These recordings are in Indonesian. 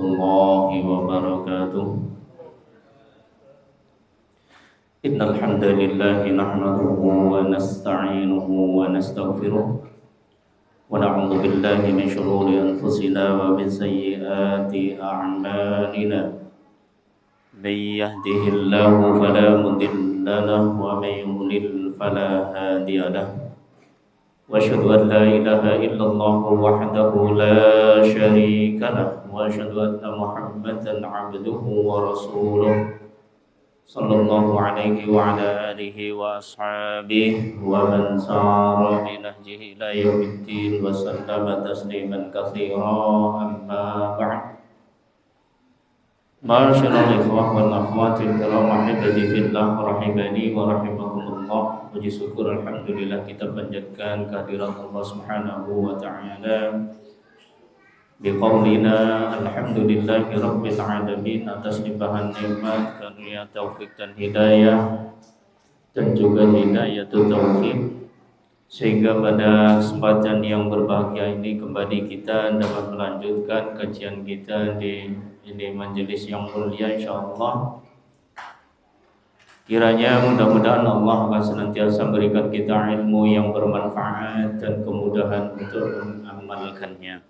الله وبركاته. إن الحمد لله نحمده ونستعينه ونستغفره ونعوذ بالله من شرور أنفسنا ومن سيئات أعمالنا. من يهده الله فلا مضل له ومن يضلل فلا هادي له. وأشهد أن لا إله إلا الله وحده لا شريك له وأشهد أن محمدا عبده ورسوله صلى الله عليه وعلى آله وأصحابه ومن سار بنهجه إلى يوم الدين وسلم تسليما كثيرا. أما بعد، معاشر الإخوة والأخوات الكرام أحبتي في الله rahimani wa rahimakumullah. Puji syukur alhamdulillah kita panjatkan kehadiran Allah Subhanahu wa taala biqaulina alhamdulillahi rabbil alamin, atas limpahan nikmat, karunia, taufik dan hidayah, dan juga hidayatul taufik, sehingga pada kesempatan yang berbahagia ini kembali kita dapat melanjutkan kajian kita di ini majelis yang mulia insyaallah. Kiranya mudah-mudahan Allah akan senantiasa berikan kita ilmu yang bermanfaat dan kemudahan untuk mengamalkannya.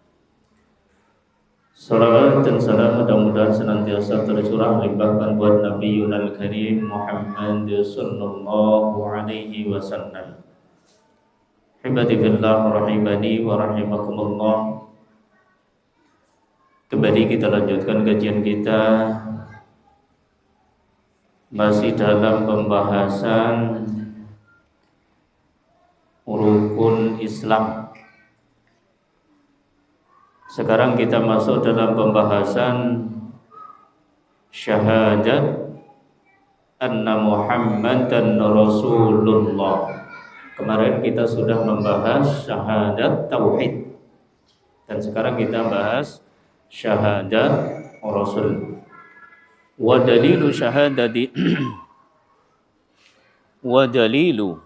Salawat dan salam mudah-mudahan senantiasa tercurah limpahkan buat Nabi Yunal Karim Muhammad sallallahu alaihi wasallam. Hibati fillah rahimani wa rahimakumullah. Kembali kita lanjutkan kajian kita masih dalam pembahasan rukun Islam. Sekarang kita masuk dalam pembahasan syahadat anna Muhammadan Rasulullah. Kemarin kita sudah membahas syahadat tauhid, dan sekarang kita bahas syahadat Rasul. Wa dalilu syahadati wa dalilu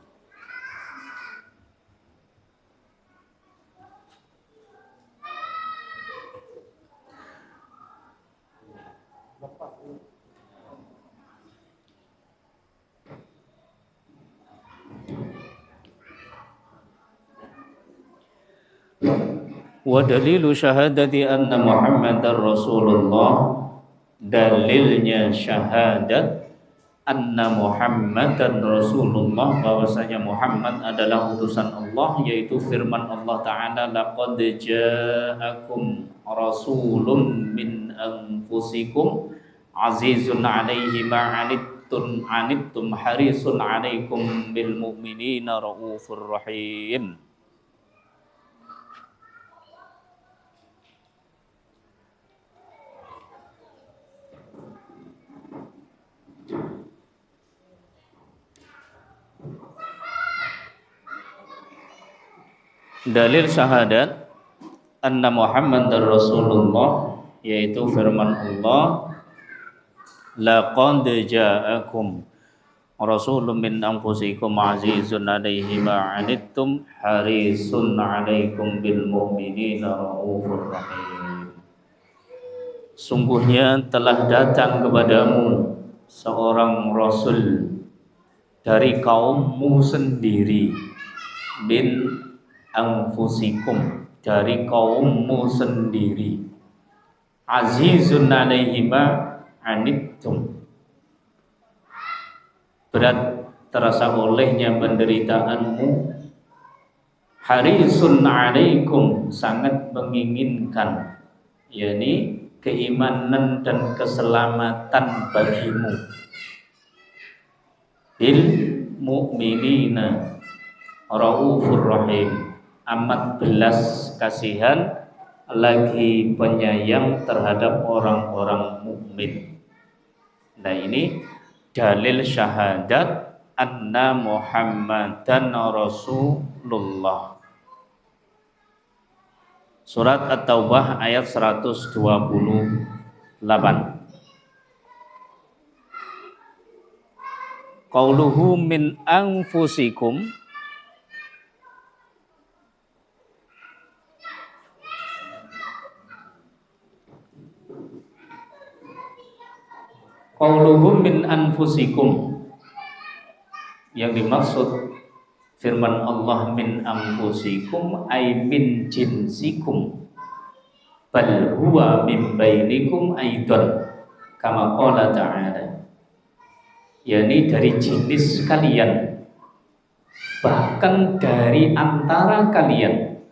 wa dalilu syahadati anna Muhammadar Rasulullah. Dalilnya syahadat anna Muhammadan Rasulullah, bahwasanya Muhammad adalah utusan Allah, yaitu firman Allah Ta'ala, laqad ja'akum rasulun min anfusikum azizun 'alaihi ma 'anittum harisun 'alaikum bil mu'minina raufur rahim. Dalil syahadat anna Muhammadar Rasulullah, yaitu firman Allah, laqad ja'akum rasulun min anfusikum azizun 'alaihi ma 'anittum harisun 'alaikum bil mu'minina raufur rahim. Sungguhnya telah datang kepadamu seorang rasul dari kaummu sendiri, min anfusikum, dari kaummu sendiri, azizun 'alaihi ma 'anittum, berat terasa olehnya penderitaanmu, harisun 'alaikum, sangat menginginkan, yakni keimanan dan keselamatan bagimu, bil mu'minina raufur rahim, amat belas kasihan lagi penyayang terhadap orang-orang mukmin. Nah, ini dalil syahadat anna Muhammadan Rasulullah. Surat At-Taubah ayat 128. Qauluhu min anfusikum, qauluhum min anfusikum, yang dimaksud firman Allah min anfusikum ay min jinsikum, bal huwa min bainikum aidan, kama qala ta'ala, yakni dari jenis kalian, bahkan dari antara kalian,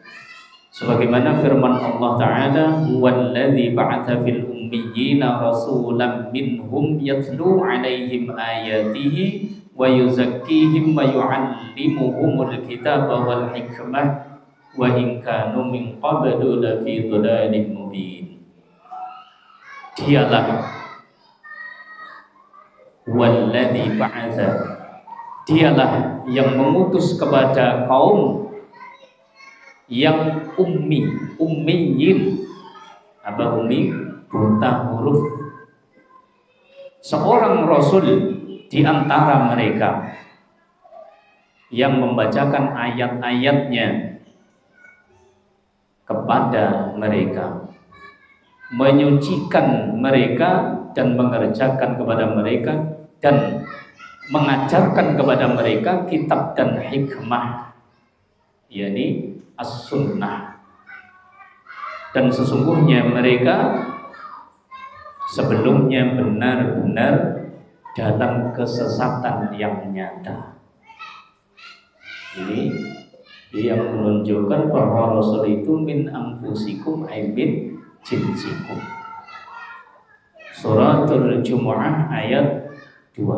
sebagaimana firman Allah Ta'ala, huwallazi ba'atha fil ummiyina rasulan minhum yatlu 'alaihim ayatihi wa yuzakkihim wa yu'allimuhumul kitaba wal hikmah wa in kanu min qablu lafi dhalalin mubin. Dialah wallazi ba'atha, dialah yang mengutus kepada kaum yang ummiyin. Apa ummi? Buta huruf. Seorang rasul di antara mereka yang membacakan ayat-ayatnya kepada mereka, menyucikan mereka dan mengerjakan kepada mereka dan mengajarkan kepada mereka kitab dan hikmah, yakni as-sunnah. Dan sesungguhnya mereka sebelumnya benar-benar dalam kesesatan yang nyata. Ini yang menunjukkan bahwa Rasul itu min anfusikum ay min jinsikum. Suratul Jumu'ah ayat 2.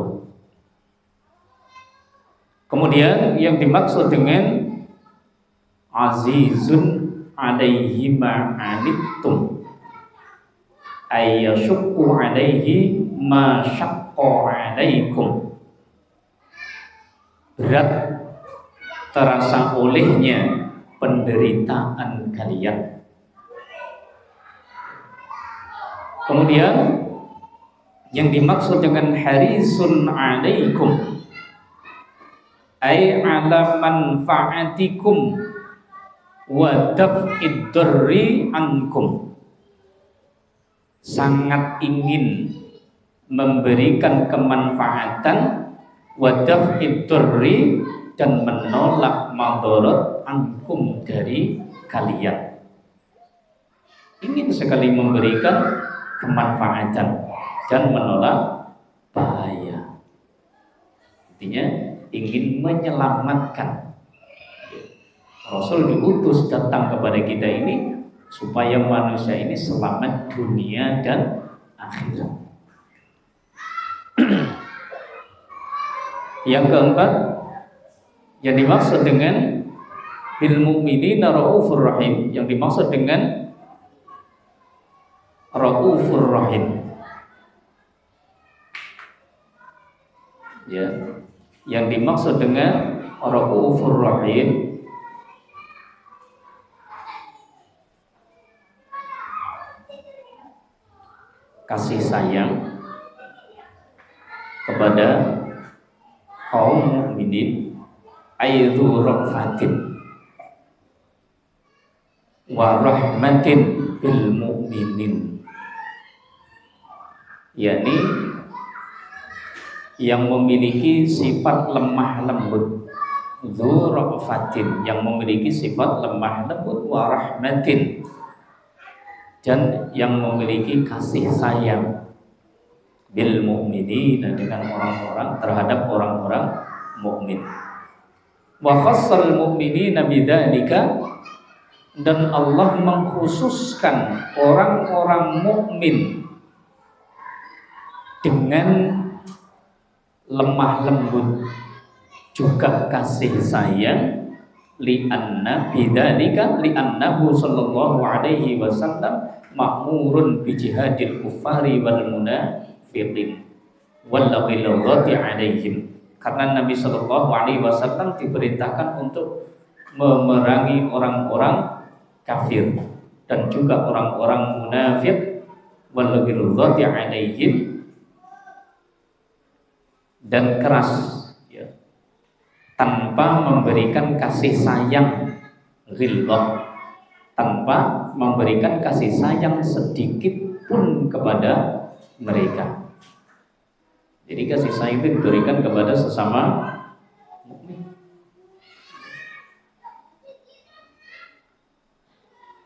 Kemudian yang dimaksud dengan azizun alaihi ma'anittum ay yashukku alaihi ma syaqqa alaikum, berat terasa olehnya penderitaan kalian. Kemudian yang dimaksud dengan harisun alaikum ay ala manfaatikum wa daf'id darri ankum, sangat ingin memberikan kemanfaatan, wa daf'id darri, dan menolak madarat ankum, dari kalian. Ingin sekali memberikan kemanfaatan dan menolak bahaya. Artinya ingin menyelamatkan. Rasul diutus datang kepada kita ini supaya manusia ini selamat dunia dan akhirat. Yang keempat, yang dimaksud dengan bil mu'minina raufur rahim, yang dimaksud dengan raufur rahim, ya, yang dimaksud dengan raufur rahim kasih sayang kepada kaum mukminin, aidhu rafatin wa rahmatin bil mu'minin, yakni yang memiliki sifat lemah lembut, dzu rafatin, yang memiliki sifat lemah lembut, wa rahmatin, dan yang memiliki kasih sayang, bil mu'minin, dengan orang-orang, terhadap orang-orang mukmin. Wa khassal mu'minina bidzalika, dan Allah mengkhususkan orang-orang mukmin dengan lemah lembut juga kasih sayang, li'anna bidzalika li'annahu sallallahu alaihi wasallam ma'murun bi jihadil kuffari wal munafiqin wal ghilzati alaihim, karena Nabi sallallahu alaihi wasallam diperintahkan untuk memerangi orang-orang kafir dan juga orang-orang munafik, wal ghilzati alaihim, dan keras, ya, tanpa memberikan kasih sayang, ghilzah, tanpa memberikan kasih sayang sedikit pun kepada mereka. Jadi kasih sayang itu diberikan kepada sesama mukmin.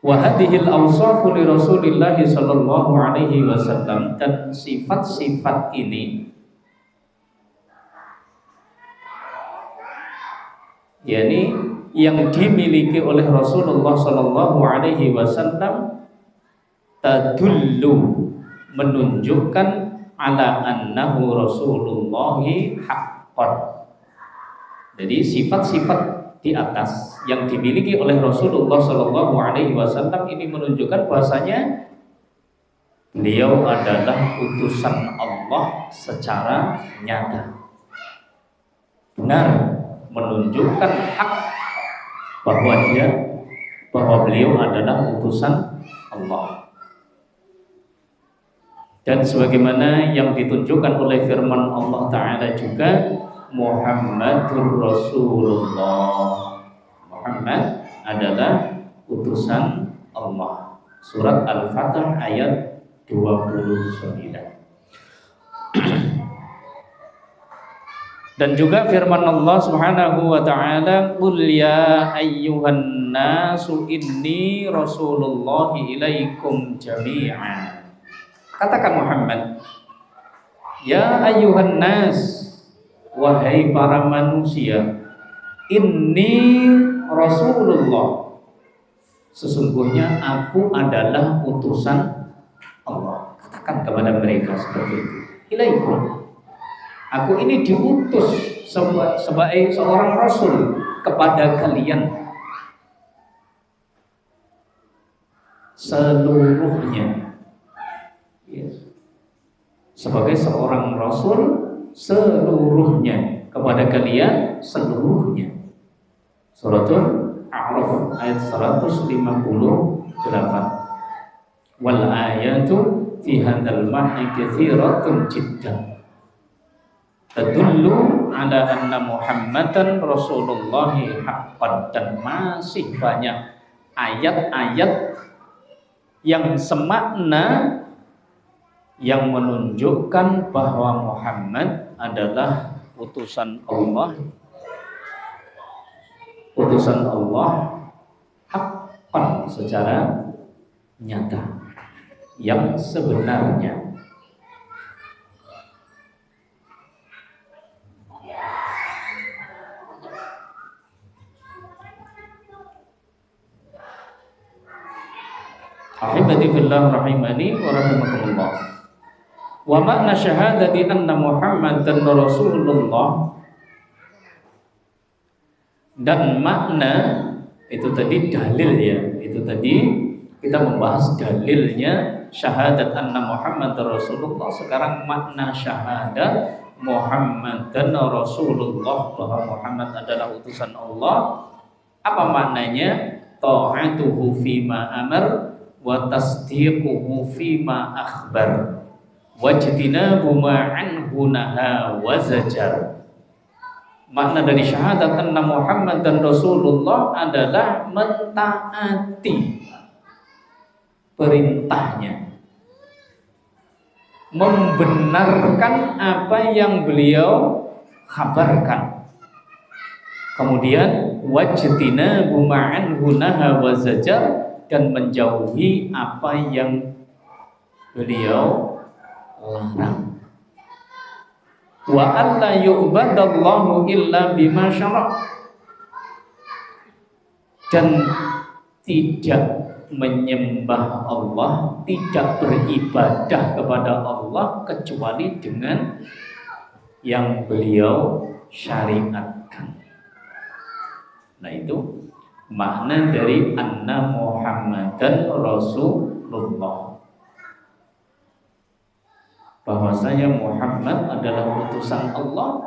Wa hadhil awsafu li Rasulillah sallallahu alaihi wasallam, dan sifat-sifat ini yakni yang dimiliki oleh Rasulullah sallallahu alaihi wasallam tadullu, menunjukkan ala annahu Rasulullah haqqan. Jadi sifat-sifat di atas yang dimiliki oleh Rasulullah sallallahu alaihi wasallam ini menunjukkan bahwasanya beliau adalah utusan Allah secara nyata. Benar, menunjukkan hak bahwa beliau adalah utusan Allah. Dan sebagaimana yang ditunjukkan oleh firman Allah Ta'ala juga, Muhammadur Rasulullah, Muhammad adalah utusan Allah. Surat Al-Fatah ayat 29. Dan juga firman Allah Subhanahu wa taala, "Qul ya ayyuhan nasu inni rasulullahi ilaikum jami'an." Katakan Muhammad, ya ayyuhan nas, wahai para manusia, inni Rasulullah, sesungguhnya aku adalah utusan Allah. Katakan kepada mereka seperti itu. Ilaikum, aku ini diutus sebagai seorang rasul kepada kalian seluruhnya. Sebagai seorang rasul seluruhnya, kepada kalian seluruhnya. Suratul A'raf ayat 158. Wal ayatu fi hadzal ma'ni katsiratun jiddan tadullu ala anna Muhammadan Rasulullah haqqan, dan masih banyak ayat-ayat yang semakna yang menunjukkan bahwa Muhammad adalah utusan Allah haqqan, secara nyata, yang sebenarnya. Ahibati fillah rahimani wa rahimakumullah. Wa makna syahadati anna Muhammadan Rasulullah, dan makna itu tadi dalil ya, itu tadi kita membahas dalilnya syahadat anna Muhammadan Rasulullah. Sekarang makna syahadat Muhammadan Rasulullah, bahwa Muhammad adalah utusan Allah. Apa maknanya? Ta'atuhu fima amar wa tasdiquhu fima akhbar wajtinabu ma anhu naha wa zajar. Makna dari syahadat anna Muhammad dan Rasulullah adalah mentaati perintahnya, membenarkan apa yang beliau kabarkan, kemudian wajtinabu ma anhu naha wa zajar, dan menjauhi apa yang beliau larang. Wa alla yu'badallahu illa bima syara', dan tidak menyembah Allah, tidak beribadah kepada Allah kecuali dengan yang beliau syariatkan. Nah, itu makna dari anna Muhammadan Rasulullah, bahwasanya Muhammad adalah utusan Allah.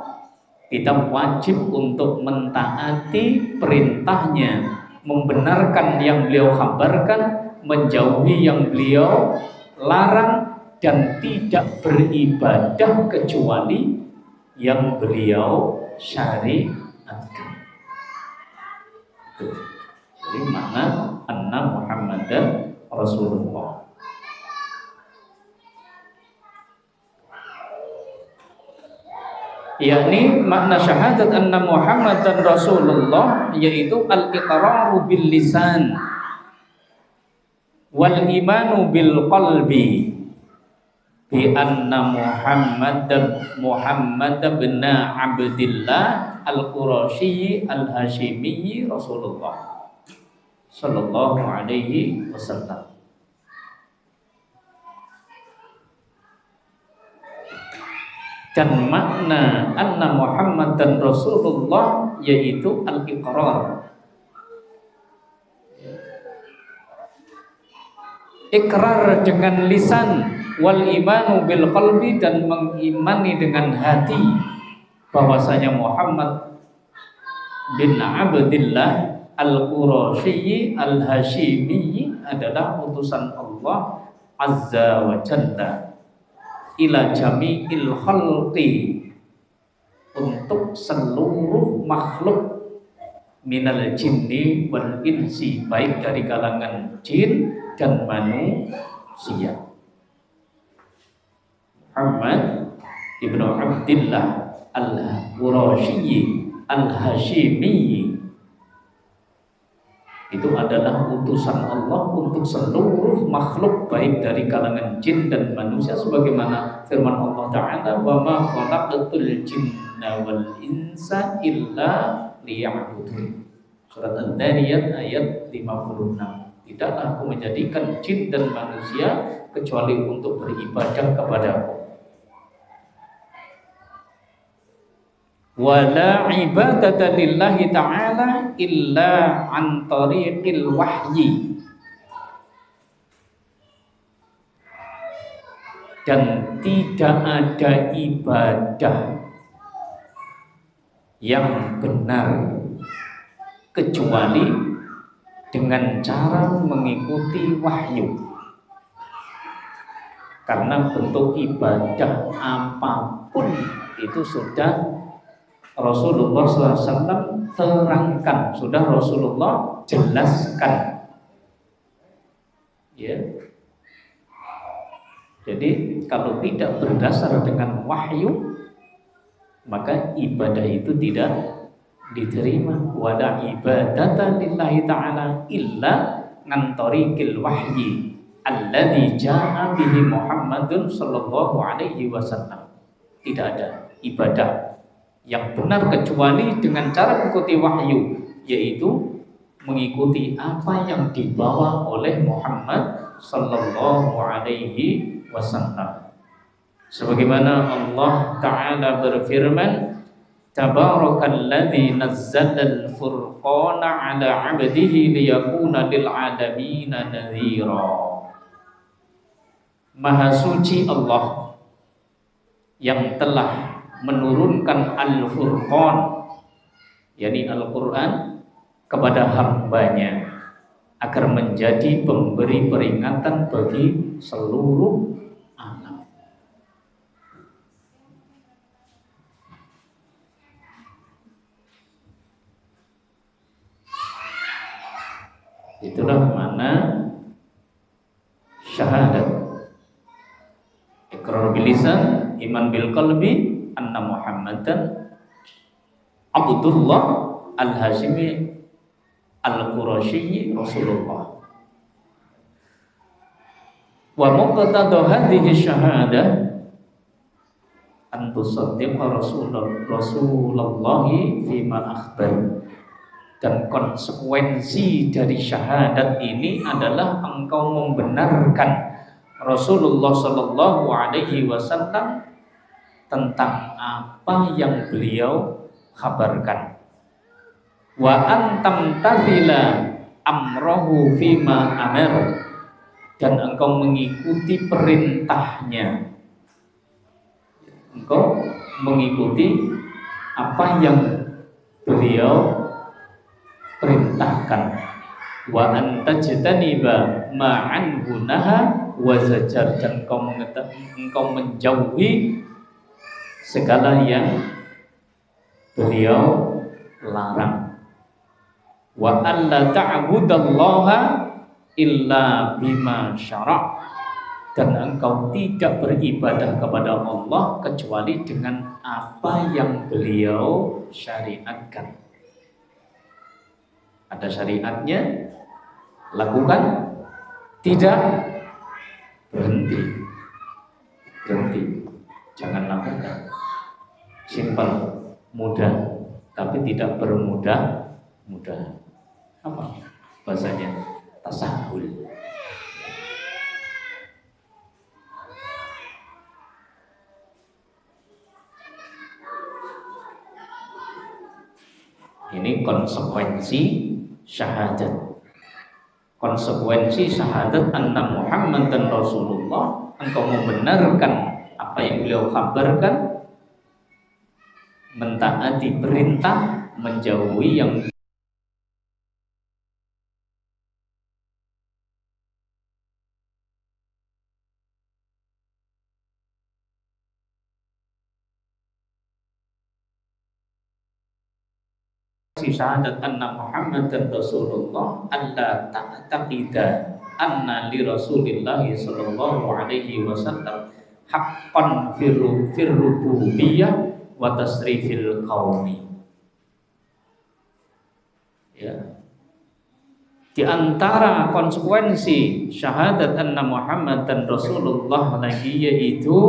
Kita wajib untuk mentaati perintahnya, membenarkan yang beliau kabarkan, menjauhi yang beliau larang, dan tidak beribadah kecuali yang beliau syariatkan. Jadi makna anna Muhammadan Rasulullah. yakni makna syahadat anna Muhammadan Rasulullah yaitu al-iqraru bil lisan wal imanu bil qalbi bi anna Muhammad bin Abdillah al-Qurasyi al-Hashimi Rasulullah sallallahu alaihi wasallam. Dan makna anna Muhammad dan Rasulullah yaitu al-iqrar, ikrar dengan lisan, wal imanu bil qalbi, dan mengimani dengan hati bahwasanya Muhammad bin Abdillah al-Qurasyi al-Hashimi adalah utusan Allah Azza wa Jalla ila jami'il khalqi, untuk seluruh makhluk, minal jinni wal insi, baik dari kalangan jin dan manusia. Muhammad ibnu Abdillah al-Qurasyi al-Hashimi itu adalah utusan Allah untuk seluruh makhluk baik dari kalangan jin dan manusia, sebagaimana firman Allah Ta'ala, wa ma khalaqatul jinna wal insa illa liya'budun, surat Al-Dhariyat ayat 56. Tidaklah aku menjadikan jin dan manusia kecuali untuk beribadah kepadaku. Wala ibadata lillahi ta'ala illa an tariqil wahyi, dan tidak ada ibadah yang benar kecuali dengan cara mengikuti wahyu. Karena bentuk ibadah apapun itu sudah Rasulullah SAW terangkan, sudah Rasulullah jelaskan, ya. Jadi kalau tidak berdasar dengan wahyu, maka ibadah itu tidak diterima. Wala ibadata lillahi ta'ala illa ngantorikil wahyi alladzi ja'a bihi Muhammadun sallallahu alaihi wasallam. Tidak ada ibadah yang benar kecuali dengan cara mengikuti wahyu, yaitu mengikuti apa yang dibawa oleh Muhammad sallallahu alaihi wasallam. Sebagaimana Allah Ta'ala berfirman, Tabarakalladzi nazzalal furqana ala 'abdihi liyakuna lil 'alamina nadhira. Maha suci Allah yang telah menurunkan Al-Furqan, yakni Al-Quran, kepada hambanya agar menjadi pemberi peringatan bagi seluruh alam. Itulah mana syahadat, iqrar bil lisan, iman bil qalbi, anna Muhammadan Abdullah al-Hashimi al-Qurasyi Rasulullah. Wa muqtada hadhihi syahadah an tusaddiqa Rasulullah fima akhbar. Dan konsekuensi dari syahadat ini adalah engkau membenarkan Rasulullah sallallahu alaihi wasallam tentang apa yang beliau kabarkan. Wa antam tadhila amrohu fima amar, dan engkau mengikuti perintahnya, engkau mengikuti apa yang beliau perintahkan. Wa antajtaniba ma'anhu naha wa zajar, dan engkau menjauhi segala yang beliau larang. Wa alla ta'budallaha illa bima syara', dan engkau tidak beribadah kepada Allah kecuali dengan apa yang beliau syariatkan. Ada syariatnya, lakukan, tidak, berhenti, jangan lakukan. Simpel, mudah, tapi tidak bermudah-mudah. Apa bahasanya? Tasahul. Ini konsekuensi syahadat. Konsekuensi syahadat anna Muhammadan Rasulullah, engkau membenarkan apa yang beliau kabarkan, mentaati perintah, menjauhi yang syahadat anna Muhammadan Rasulullah, alla ta'taqida anna li Rasulillah sallallahu alaihi wasallam haqqan fir rububiyyah wa tasrifil qaumi. Ya. Di antara konsekuensi syahadat anna Muhammadan Rasulullah lagi yaitu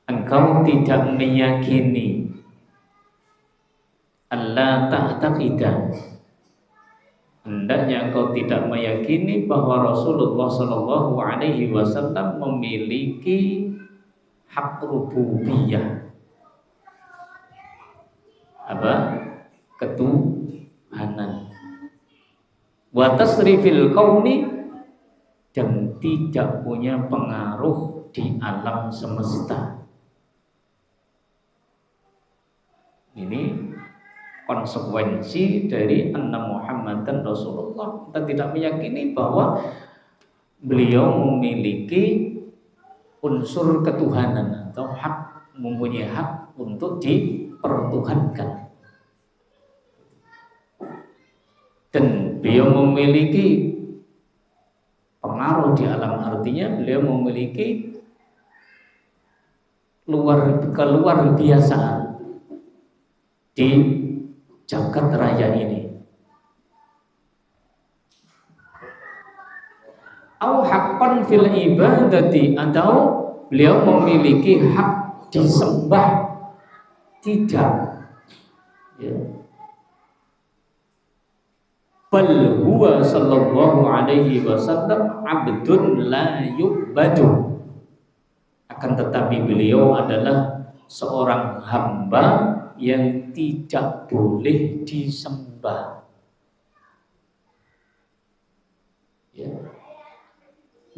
engkau tidak meyakini, Allah ta'taqida, hendaknya engkau tidak meyakini bahwa Rasulullah sallallahu alaihi wasallam memiliki hak rububiyah. Apa? Ketuhanan. Wa tasrifil kauni, dan tidak punya pengaruh di alam semesta. Ini konsekuensi dari anna Muhammadan Rasulullah. Kita tidak meyakini bahwa beliau memiliki unsur ketuhanan atau hak, mempunyai hak untuk dipertuhankan. Dan beliau memiliki pengaruh di alam, artinya beliau memiliki keluar biasaan di jagat raya ini. Au haqqan fil ibadati, atau beliau memiliki hak disembah. Tidak, ya. Bal huwa sallallahu alaihi wasallam abdun la yu'badu. Akan tetapi beliau adalah seorang hamba yang tidak boleh disembah. Ya.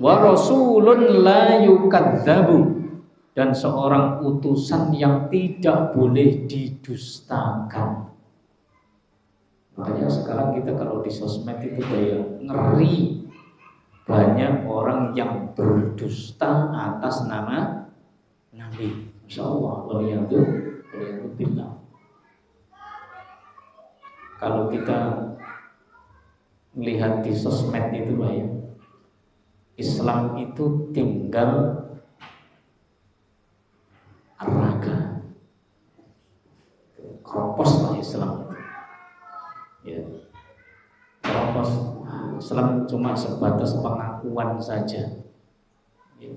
Wa rasulun la yukadzabu, dan seorang utusan yang tidak boleh didustakan. Makanya sekarang kita kalau di sosmed itu kayak ngeri, banyak orang yang berdusta atas nama Nabi. Masya Allah, bilang. Kalau kita melihat di sosmed itu ya, Islam itu tinggal raga, kropos lah Islam itu. Ya, kropos. Islam cuma sebatas pengakuan saja. Ya.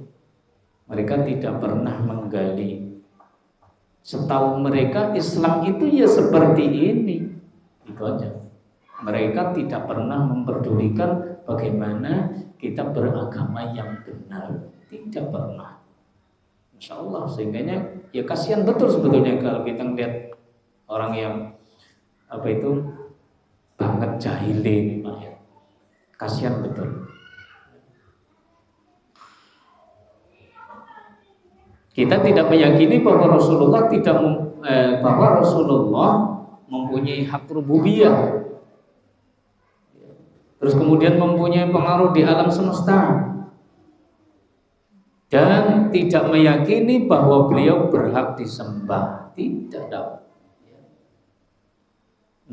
Mereka tidak pernah menggali. Setahu mereka Islam itu ya seperti ini, itu aja. Mereka tidak pernah memperdulikan bagaimana kita beragama yang benar, tidak pernah. Insya Allah, sehingga ya kasihan betul sebetulnya kalau kita melihat orang yang banget jahile ini, Pak, ya. Kasihan betul. Kita tidak meyakini bahwa Rasulullah mempunyai hak rububiyah, terus kemudian mempunyai pengaruh di alam semesta, dan tidak meyakini bahwa beliau berhak disembah. Tidak.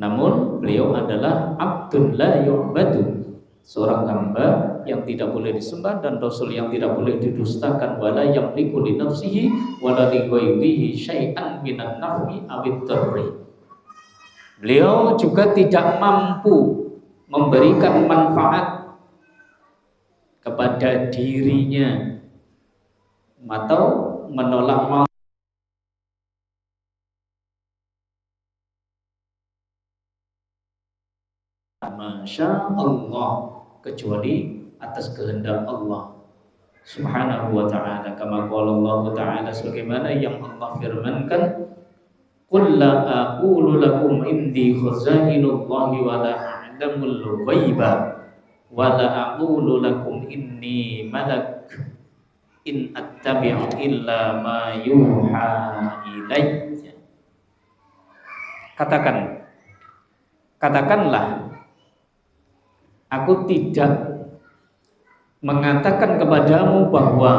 Namun beliau adalah abdun la yu'badu, seorang hamba yang tidak boleh disembah dan rasul yang tidak boleh didustakan, wala yamliku li nafsihi wala li ghairihi syai'an minan naf'i awid darri. Beliau juga tidak mampu memberikan manfaat kepada dirinya atau menolak maut. Masya Allah, kecuali atas kehendak Allah Subhanahu wa ta'ala, kama qala Allah ta'ala, sebagaimana yang Allah firmankan, qul la aqulu lakum indi khazainullahi wa la a'lamul ghaiba wa la aqulu lakum inni malak in attabi'u illa ma yuha ilayya. Katakanlah, aku tidak mengatakan kepadamu bahwa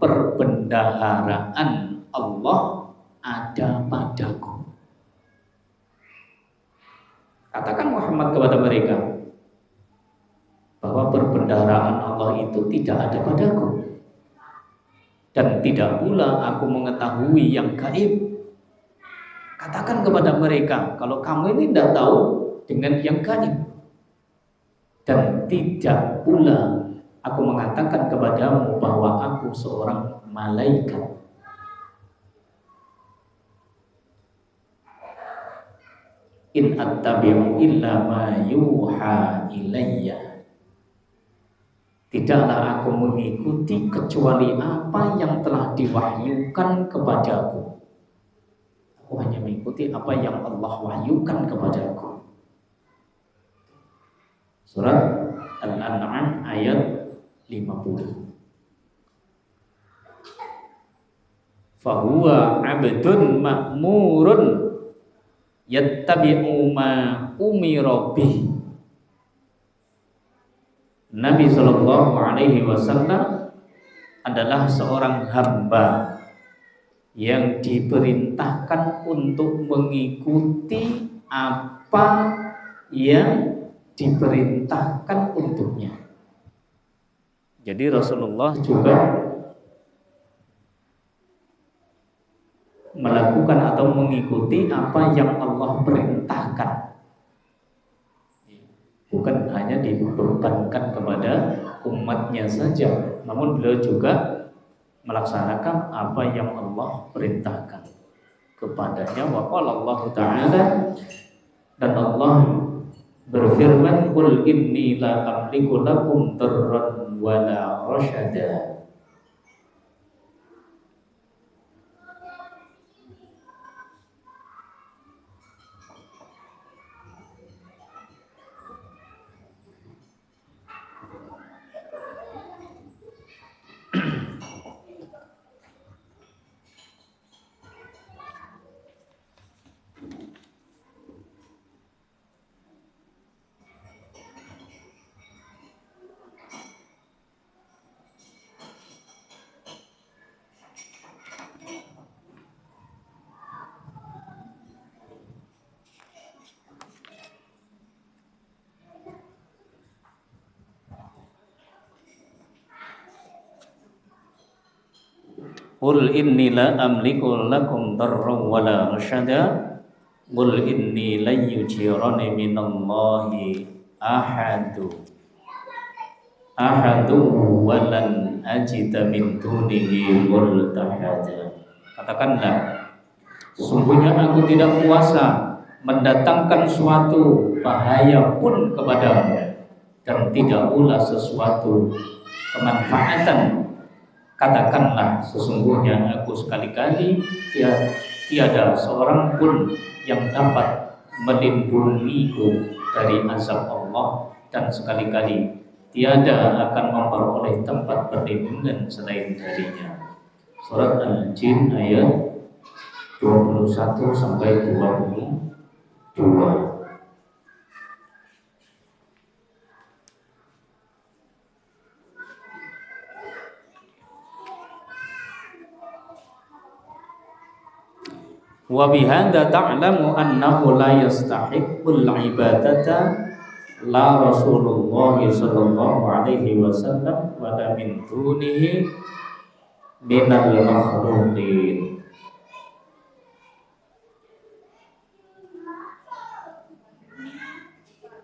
perbendaharaan Allah ada padaku. Katakan Muhammad kepada mereka bahwa perbendaharaan Allah itu tidak ada padaku, dan tidak pula aku mengetahui yang gaib. Katakan kepada mereka kalau kamu ini tidak tahu dengan yang gaib, dan tidak pula aku mengatakan kepadamu bahwa aku seorang malaikat. In attabi'u illa ma yuha ilayya. Tidaklah aku mengikuti kecuali apa yang telah diwahyukan kepadaku. Aku hanya mengikuti apa yang Allah wahyukan kepadaku. Surat Al-An'am ayat 50. Fahuwa abdun ma'murun yattabi'u ma umira bih. Nabi sallallahu alaihi wasallam adalah seorang hamba yang diperintahkan untuk mengikuti apa yang diperintahkan untuknya. Jadi Rasulullah juga melakukan atau mengikuti apa yang Allah perintahkan, bukan hanya dibebankan kepada umatnya saja, namun beliau juga melaksanakan apa yang Allah perintahkan kepadanya. Wa qala Allah Ta'ala, dan Allah berfirman, qul inni la amliku lakum darran wa la rasyada. Qul inni la amliku lakum darran wa la rasyada. Qul inni lan yujirani minallahi ahadu wa lan ajida min dunihi multahada. Katakanlah, sesungguhnya aku tidak kuasa mendatangkan suatu bahaya pun kepadamu, dan tidak pula sesuatu kemanfaatan. Katakanlah, sesungguhnya aku sekali-kali tiada seorang pun yang dapat melindungiku dari azab Allah, dan sekali-kali tiada akan memperoleh tempat perlindungan selain darinya. Surat Al-Jin ayat 21 sampai 22. Wa bihadza ta'lamu annahu la yastahiqqul ibadata la Rasulullah sallallahu alaihi wasallam wa la min dunihi minal makhluqin.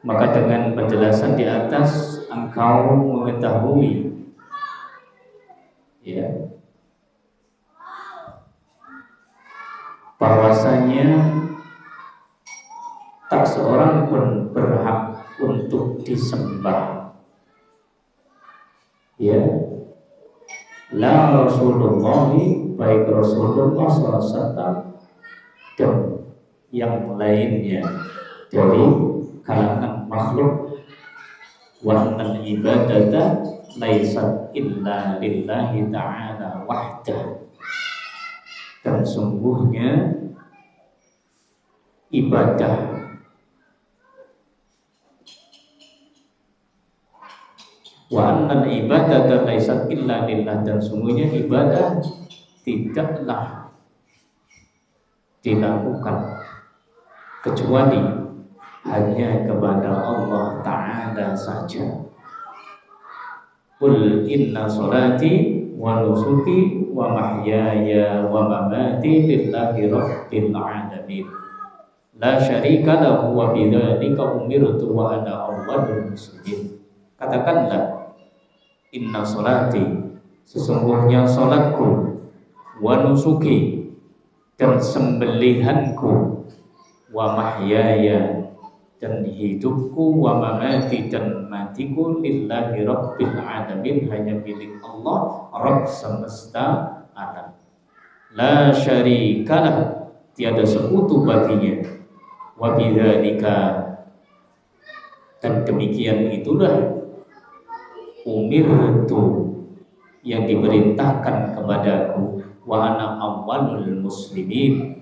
Maka dengan penjelasan di atas engkau mengetahui ya bahwasanya tak seorang pun berhak untuk disembah ya la Rasulullah, baik Rasulullah SAW dan yang lainnya dari kalangan makhluk, wa annal ibadata laisat illa lillahi ta'ala wahdah, dan sungguhnya ibadah wa annal ibadata laisat illa lillah, dan sungguhnya ibadah tidaklah dilakukan kecuali hanya kepada Allah Ta'ala saja. Qul inna salati wa nusuki wa mahyaya wa mamati lillahi rabbil alamin la syarika lahu wa bidzalika umirtu wa ana awwalul muslimin. Katakanlah, inna salati, sesungguhnya salatku, wa nusuki, dan sembelihanku, wa mahyaya, dan hidupku, wa mamati, dan matiku, lillahi rabbil alamin, hanya milik Allah, Rabb semesta alam. La syarikalah, tiada sekutu baginya, wa bidzalika, dan demikian itulah umirtu, yang diperintahkan kepadaku, wa ana awwalul muslimin,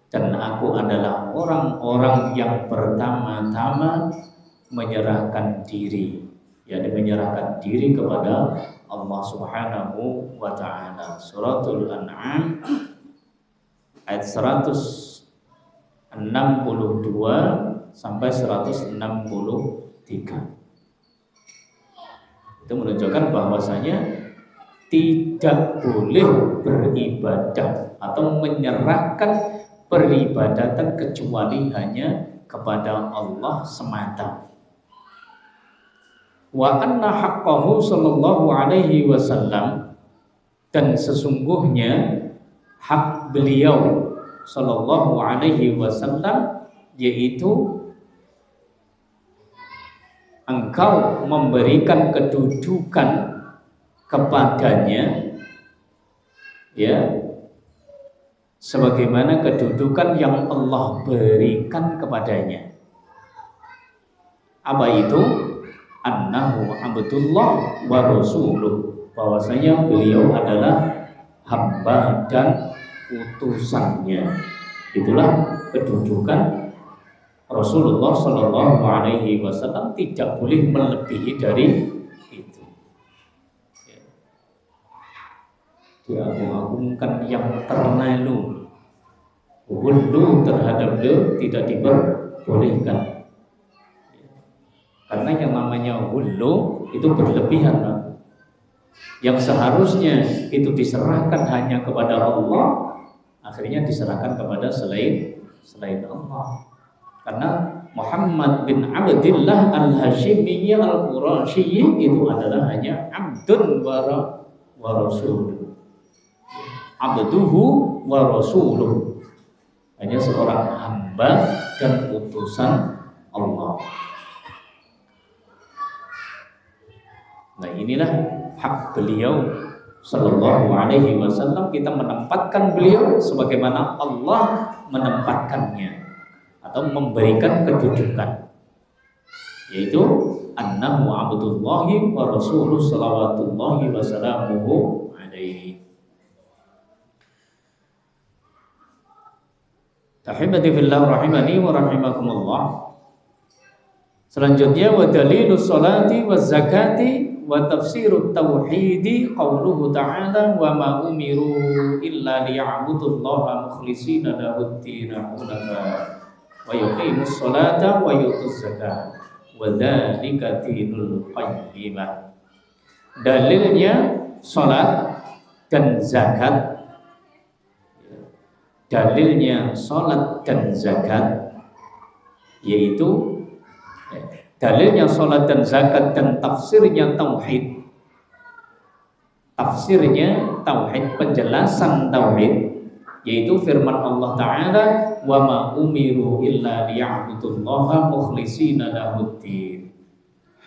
dan aku adalah orang-orang yang pertama-tama menyerahkan diri, yakni menyerahkan diri kepada Allah Subhanahu wa ta'ala. Suratul An'am ayat 162 sampai 163. Itu menunjukkan bahwasanya tidak boleh beribadah atau menyerahkan peribadatan kecuali hanya kepada Allah semata. Wa anna haqqahu sallallahu alaihi wasallam, dan sesungguhnya hak beliau sallallahu alaihi wasallam yaitu engkau memberikan kedudukan kepadanya ya sebagaimana kedudukan yang Allah berikan kepadanya. Apa itu? Annahu abdullah wa rasuluh, bahwasanya beliau adalah hamba dan utusannya. Itulah kedudukan Rasulullah Shallallahu Alaihi Wasallam, tidak boleh melebihi dari itu. Diagung-agungkan yang terlalu, ghulu terhadap beliau tidak diperbolehkan. Karena yang namanya ghulu itu berlebihan, yang seharusnya itu diserahkan hanya kepada Allah, akhirnya diserahkan kepada selain Allah. Karena Muhammad bin Abdillah al-Hashimiyya al-Qurashiyyi itu adalah hanya abdun wa rasuluh, abduhu wa rasuluh, hanya seorang hamba dan utusan Allah. Nah, inilah hak beliau sallallahu alaihi wasallam. Kita menempatkan beliau sebagaimana Allah menempatkannya atau memberikan kedudukan, yaitu annahu abdullahi wa rasuluh salawatullahi wa salamuhu alaihi. Tahibati fillah rahimani wa rahimakumullah. Selanjutnya wa dalilus salati waz zakati wa tafsirut tauhidi qauluhu ta'ala wa ma umiru illa liya'budullaha mukhlishina lahud-din hunafa wa yuqimus sholata wa yutuz zakah wa dzalika dinul qayyimah. Dalilnya salat dan zakat, dalilnya salat dan zakat, yaitu dalilnya salat dan zakat dan tafsirnya tauhid. Tafsirnya tauhid, penjelasan tauhid, yaitu firman Allah Ta'ala, wa ma umiru illa liya'budullaha mukhlishina lahuddin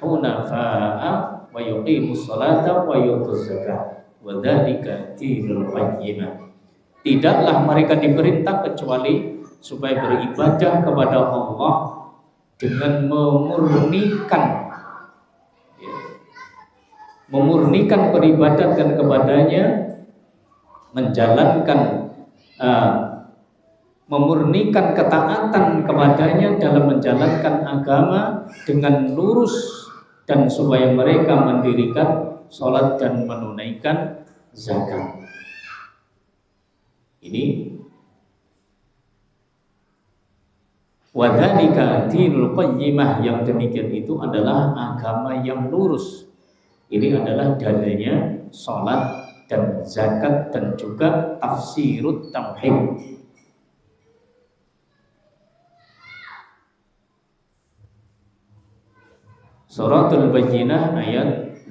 hunafa'a wa yuqimus salata wa yutuz zakah wa dzalika dinul qayyimah. Tidaklah mereka diperintah kecuali supaya beribadah kepada Allah dengan memurnikan peribadatan kepadanya, memurnikan ketaatan kepadanya dalam menjalankan agama dengan lurus, dan supaya mereka mendirikan sholat dan menunaikan zakat. Ini wadzalika dinul qayyimah, yang demikian itu adalah agama yang lurus. Ini adalah dalilnya sholat dan zakat dan juga tafsirut tauhid. Suratul Bayyinah ayat 5.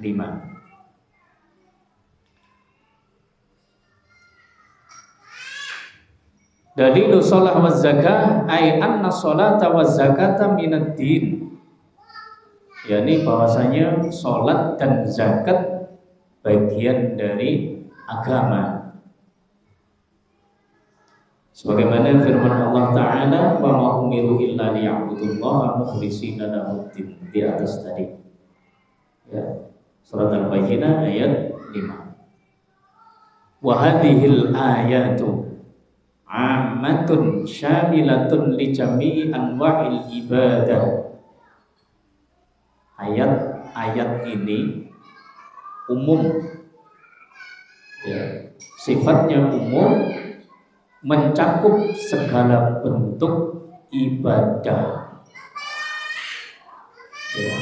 Dalilu sholat wa zakah ay anna sholata wa zakata minad din, yakni bahwasanya sholat dan zakat bagian dari agama. Sebagaimana firman Allah Ta'ala, wa ma umiru illa liya'budullaha mukhlishina lahuddin, di atas tadi ya, surat Al-Bayyinah ayat 5. Wa hadhil ayatu ammatun syamilatun li jami'i anwa'il ibadah. Ayat ini umum ya, sifatnya umum, mencakup segala bentuk ibadah ya.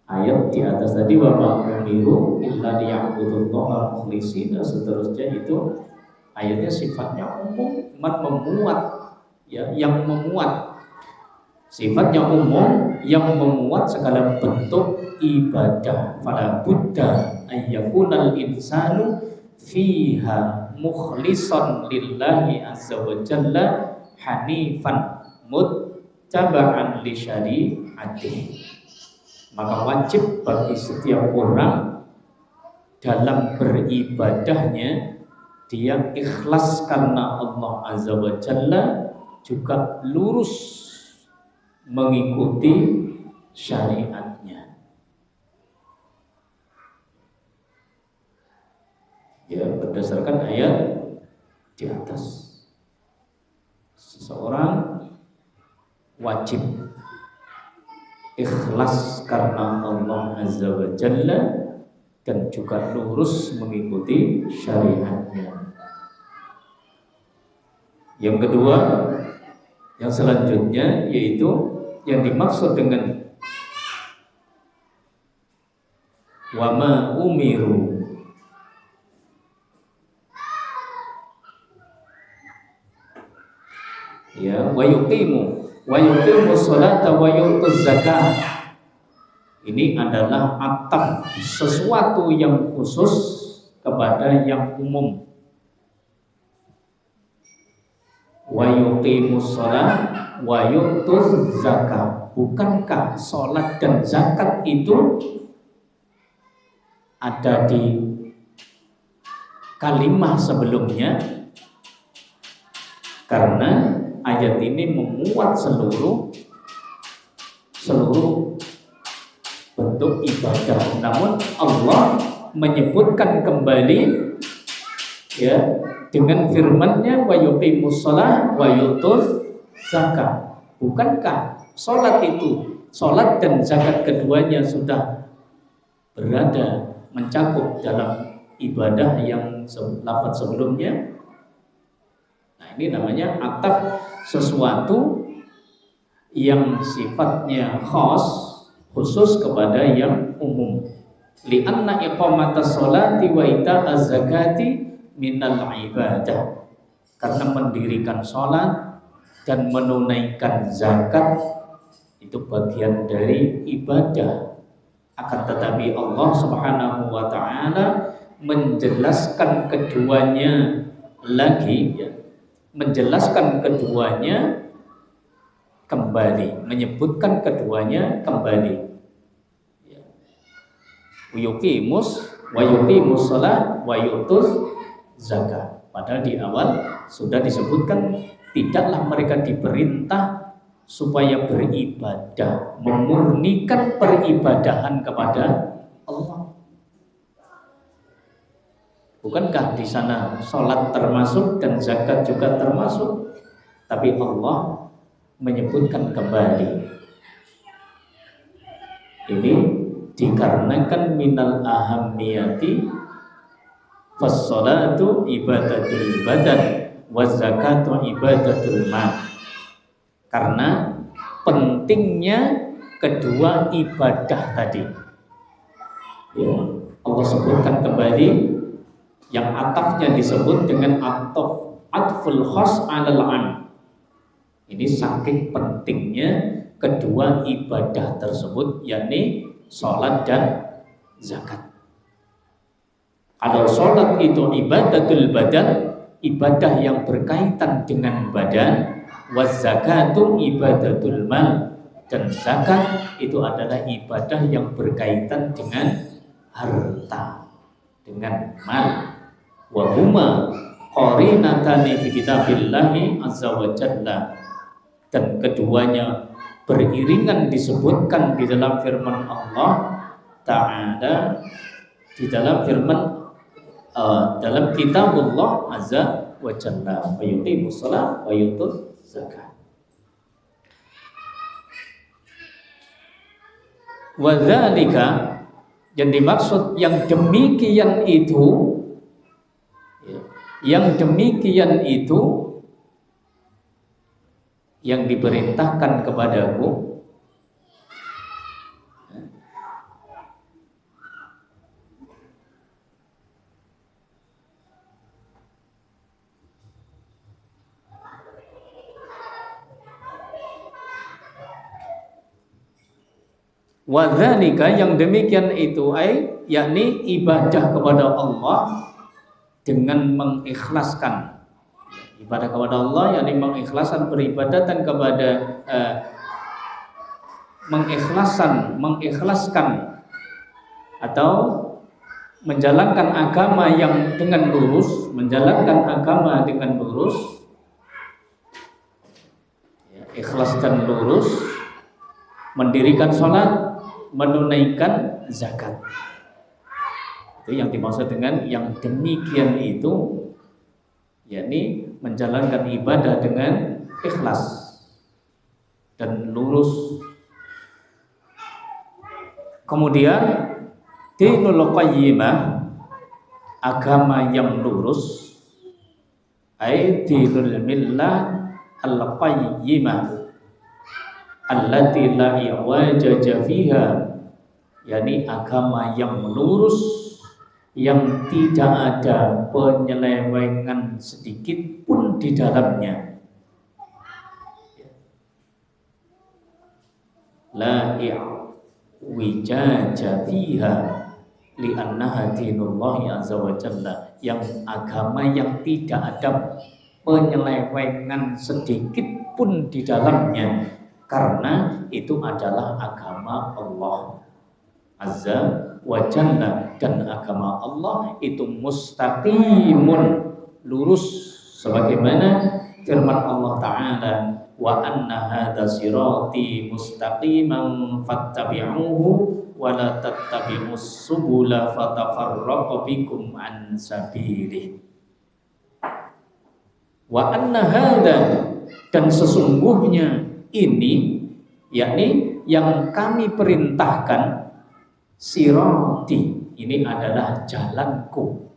Ayat di atas tadi, wa ma umiru illa liya'budullaha mukhlishina, seterusnya itu ayatnya sifatnya umum, memuat ya, yang memuat, sifatnya umum yang memuat segala bentuk ibadah. Fala budda ayyakunal insanu fiha mukhlishan lillahi azza wa jalla hanifan muttaba'an li syari'atihi. Maka wajib bagi setiap orang dalam beribadahnya dia ikhlas karena Allah azza wa jalla, juga lurus mengikuti syariatnya. Ya, berdasarkan ayat di atas, seseorang wajib ikhlas karena Allah azza wa jalla dan juga lurus mengikuti syariatnya. Yang kedua, yang selanjutnya, yaitu yang dimaksud dengan wa ma umiru, ya, wa yuqimu sholata wa yutuz zakah. Ini adalah ataf sesuatu yang khusus kepada yang umum. Wa yuqimus sholat wa yutuz zakah. Bukankah sholat dan zakat itu ada di kalimah sebelumnya? Karena ayat ini memuat seluruh bentuk ibadah. Namun Allah menyebutkan kembali ya dengan firman-Nya wa yuqimus shalah wa yutuz zakah. Bukankah salat itu, salat dan zakat keduanya sudah berada mencakup dalam ibadah yang lafaz sebelumnya? Nah, ini namanya ataf sesuatu yang sifatnya khusus kepada yang umum. Li'anna iqamatas sholati wa ita'az zakati minal ibadah. Karena mendirikan sholat dan menunaikan zakat itu bagian dari ibadah. Akan tetapi Allah Subhanahu wa taala menjelaskan keduanya lagi, ya, menjelaskan keduanya kembali, menyebutkan keduanya kembali. Yuqimus wa yuqimus shalah wa yutuz zakat. Padahal di awal sudah disebutkan tidaklah mereka diperintah supaya beribadah, memurnikan peribadahan kepada Allah. Bukankah di sana sholat termasuk dan zakat juga termasuk? Tapi Allah menyebutkan kembali. Ini dikarenakan minal ahammiyati fas-sholatu ibadatul badan wa zakatu ibadatul mal. Karena pentingnya kedua ibadah tadi, ya, Allah sebutkan kembali. Yang atafnya disebut dengan atful khas alal am. Ini saking pentingnya kedua ibadah tersebut, yakni sholat dan zakat. Kalau sholat itu ibadatul badan, ibadah yang berkaitan dengan badan, waz zakatu ibadatul mal, dan zakat itu adalah ibadah yang berkaitan dengan harta, dengan mal. Wa huma qarinatani fi kitabillahi azza wa jalla, dan keduanya beriringan disebutkan di dalam firman Allah Ta'ala, di dalam firman dalam kitabullah azza wa jalla, wa yuqimus shalah wa yutuz zakat. Wa dzalika, yang dimaksud yang demikian itu, yang demikian itu yang diperintahkan kepadaku, wa dzalika, yang demikian itu yakni ibadah kepada Allah dengan mengikhlaskan. Ibadah kepada Allah yakni mengikhlaskan peribadatan kepada mengikhlaskan atau menjalankan agama yang dengan lurus, menjalankan agama dengan lurus, ya, ikhlas dan lurus, mendirikan sholat, menunaikan zakat. Itu yang dimaksud dengan yang demikian itu, yakni menjalankan ibadah dengan ikhlas dan lurus. Kemudian dinul qayyimah, agama yang lurus, dinul millah al-qayyimah allati la iwajaja fiha, yakni agama yang lurus, yang tidak ada penyelewengan sedikit pun di dalamnya. La i'wijaja fiha li'annaha dinullahi azza wa jalla, yang agama yang tidak ada penyelewengan sedikit pun di dalamnya, karena itu adalah agama Allah azza wa jalla, dan agama Allah itu mustaqimun, lurus, sebagaimana firman Allah Ta'ala, wa anna hadza sirati mustaqiman fattabi'uhu wa la tattabi'us subula fatafarraqu bikum an sabilihi. Wa anna hadza, dan sesungguhnya ini, yakni yang kami perintahkan, sirati, ini adalah jalanku.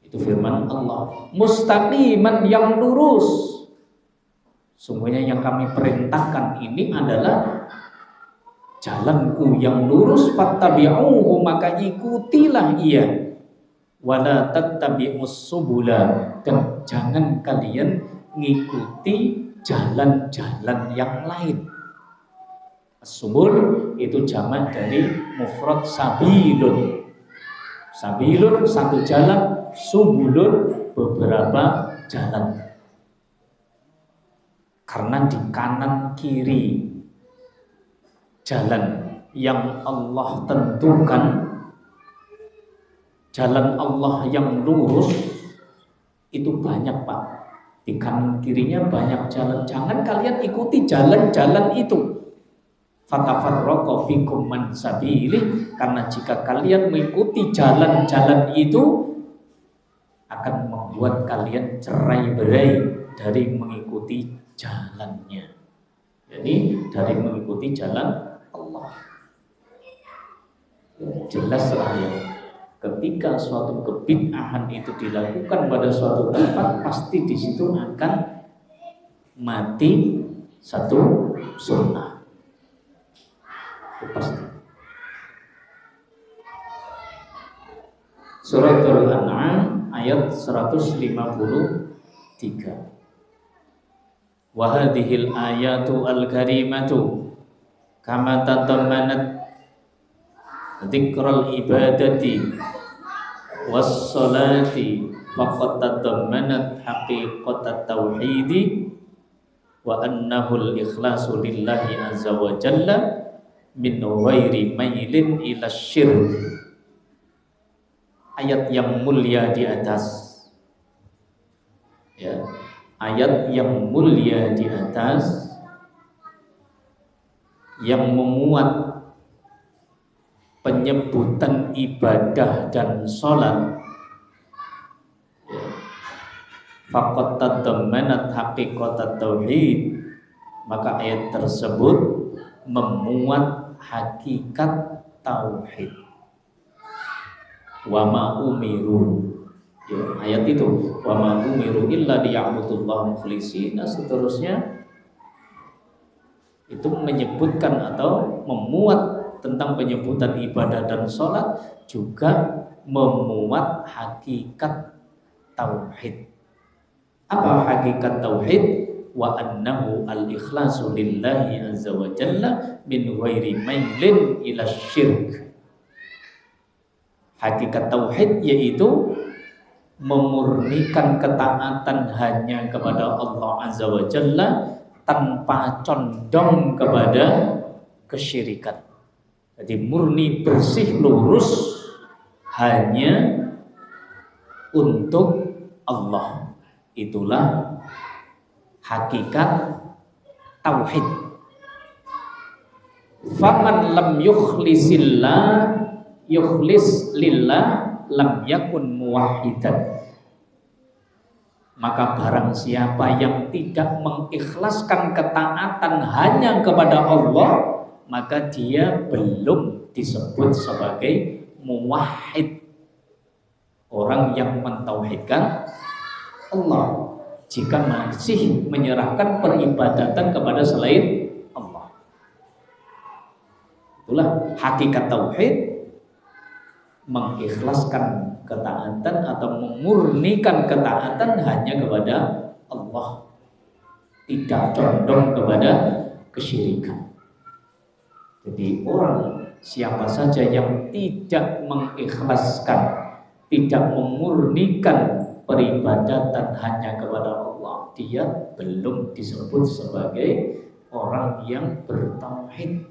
Itu firman Allah. Mustaqiman, yang lurus, Sungguhnya yang kami perintahkan ini adalah jalanku yang lurus, fattabi'uhu, maka ikutilah ia. Wala tattabi'us subula, dan jangan kalian ngikuti jalan-jalan yang lain. Subul itu jamak dari mufrad sabilun. Sabilun satu jalan, subulun beberapa jalan. Karena di kanan kiri jalan yang Allah tentukan, jalan Allah yang lurus itu banyak, Pak. Di kanan kirinya banyak jalan. Jangan kalian ikuti jalan-jalan itu. Fatafarraqa bikum man sabilih, karena jika kalian mengikuti jalan-jalan itu akan membuat kalian cerai-berai dari mengikuti jalannya. Jadi dari mengikuti jalan Allah. Jelas lah ya, ketika suatu kebid'ahan itu dilakukan pada suatu tempat, pasti di situ akan mati satu sunnah. Itu pasti. Suratul An'am ayat 153. Wa hadhil ayatu al-karimatu kama tadammanat dzikral ibadati was salati faqad tadammanat haqiqatat tauhidi wa annahu al-ikhlasu lillahi azza wa jalla min ghairi mailin ila syirk. Ayat yang mulia di atas, ya, ayat yang mulia di atas yang memuat penyebutan ibadah dan sholat, ya, faqad tadammanat haqiqatat tauhid, maka ayat tersebut memuat hakikat tauhid. Wa ma umiru, ya, ayat itu wa ma umiru illa liya'budullaha mukhlishina, seterusnya itu menyebutkan atau memuat tentang penyebutan ibadah dan sholat, juga memuat hakikat tauhid. Apa hakikat tauhid? Wa annahu al-ikhlasu lillahi azza wa jalla min ghairi mailin ila syirk. Hakikat tauhid yaitu memurnikan ketaatan hanya kepada Allah azza wa jalla tanpa condong kepada kesyirikan. Jadi murni, bersih, lurus hanya untuk Allah. Itulah hakikat tauhid. Faman lam yukhlis lillah lam yakun muwahhidan. Maka barang siapa yang tidak mengikhlaskan ketaatan hanya kepada Allah, maka dia belum disebut sebagai muwahhid, orang yang mentauhidkan Allah, jika masih menyerahkan peribadatan kepada selain Allah. Itulah hakikat tauhid, mengikhlaskan ketaatan atau memurnikan ketaatan hanya kepada Allah, tidak condong kepada kesyirikan. Jadi orang siapa saja yang tidak mengikhlaskan, tidak memurnikan peribadatan hanya kepada Allah, dia belum disebut sebagai orang yang bertauhid.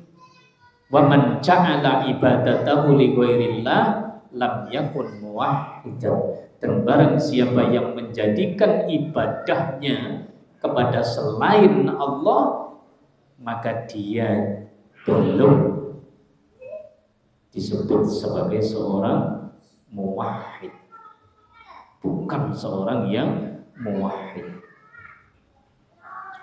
Wa man ja'ala ibadatahu li ghairillah lam yakun muwahhidan. Dan barang siapa yang menjadikan ibadahnya kepada selain Allah, maka dia belum disebut sebagai seorang muwahhid, bukan seorang yang muwahhid.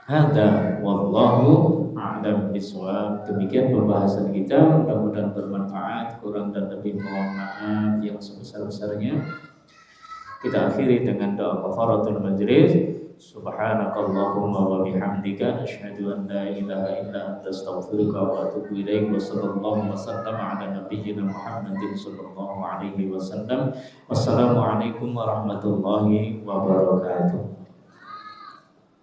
Hadza wallahu a'lam bishawab. Demikian pembahasan kita, mudah-mudahan bermanfaat. Kurang dan lebih mohon maaf yang sebesar-besarnya. Kita akhiri dengan doa kafaratul majlis. Subhanakallahumma wa bihamdika asyhadu an la ilaha illa anta astaghfiruka wa atubu ilaik. Wa sallallahu wasallam ala nabiyyina Muhammadin sallallahu alaihi wasallam. Wassalamualaikum warahmatullahi wabarakatuh.